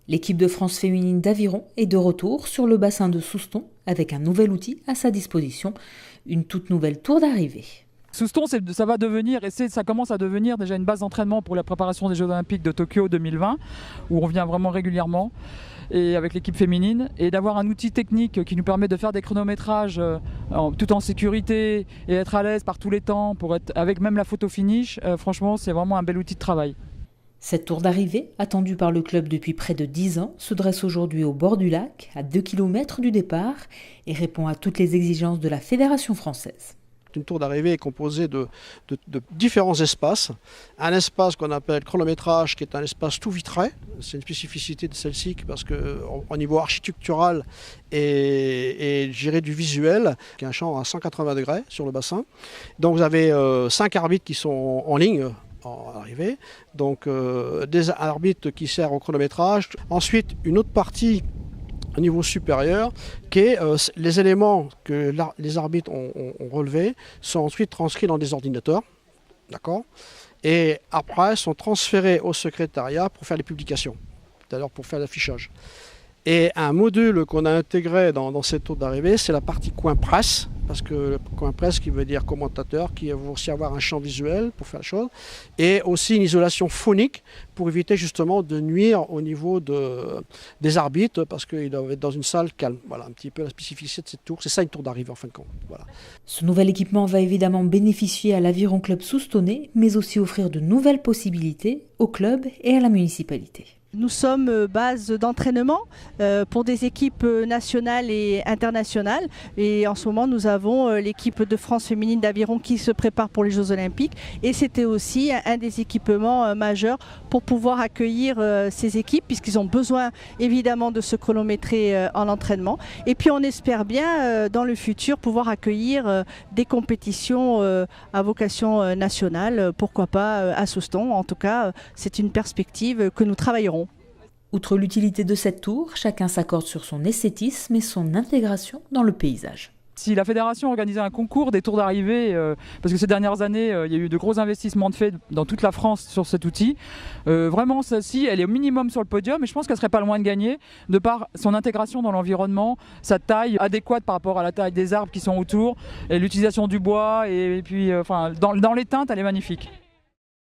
L'équipe de France féminine d'aviron est de retour sur le bassin de Souston avec un nouvel outil à sa disposition, une toute nouvelle tour d'arrivée. Souston, ça va devenir, et ça commence à devenir déjà une base d'entraînement pour la préparation des Jeux Olympiques de Tokyo 2020, où on vient vraiment régulièrement, et avec l'équipe féminine, et d'avoir un outil technique qui nous permet de faire des chronométrages tout en sécurité et être à l'aise par tous les temps, avec même la photo finish, franchement c'est vraiment un bel outil de travail. Cette tour d'arrivée, attendue par le club depuis près de 10 ans, se dresse aujourd'hui au bord du lac, à 2 km du départ, et répond à toutes les exigences de la Fédération française. Une tour d'arrivée est composée de différents espaces. Un espace qu'on appelle chronométrage, qui est un espace tout vitré. C'est une spécificité de celle-ci parce qu'au niveau architectural et gérer du visuel, qui est un champ à 180 degrés sur le bassin. Donc vous avez 5 arbitres qui sont en ligne à arrivée. Donc des arbitres qui servent au chronométrage. Ensuite, une autre partie au niveau supérieur, qui est les éléments que les arbitres ont relevés sont ensuite transcrits dans des ordinateurs, d'accord, et après sont transférés au secrétariat pour faire les publications, c'est-à-dire pour faire l'affichage. Et un module qu'on a intégré dans cette tour d'arrivée, c'est la partie coin presse, parce que le coin presse qui veut dire commentateur, qui va aussi avoir un champ visuel pour faire la chose, et aussi une isolation phonique pour éviter justement de nuire au niveau des arbitres, parce qu'ils doivent être dans une salle calme. Voilà un petit peu la spécificité de cette tour, c'est ça une tour d'arrivée en fin de compte. Voilà. Ce nouvel équipement va évidemment bénéficier à l'Aviron Club Soustonnais, mais aussi offrir de nouvelles possibilités au club et à la municipalité. Nous sommes base d'entraînement pour des équipes nationales et internationales. Et en ce moment, nous avons l'équipe de France féminine d'aviron qui se prépare pour les Jeux Olympiques. Et c'était aussi un des équipements majeurs pour pouvoir accueillir ces équipes, puisqu'ils ont besoin évidemment de se chronométrer en entraînement. Et puis on espère bien dans le futur pouvoir accueillir des compétitions à vocation nationale, pourquoi pas à Souston. En tout cas, c'est une perspective que nous travaillerons. Outre l'utilité de cette tour, chacun s'accorde sur son esthétisme et son intégration dans le paysage. Si la fédération organisait un concours des tours d'arrivée, parce que ces dernières années, il y a eu de gros investissements de fait dans toute la France sur cet outil, vraiment celle-ci, elle est au minimum sur le podium et je pense qu'elle serait pas loin de gagner de par son intégration dans l'environnement, sa taille adéquate par rapport à la taille des arbres qui sont autour, et l'utilisation du bois, et puis dans les teintes, elle est magnifique.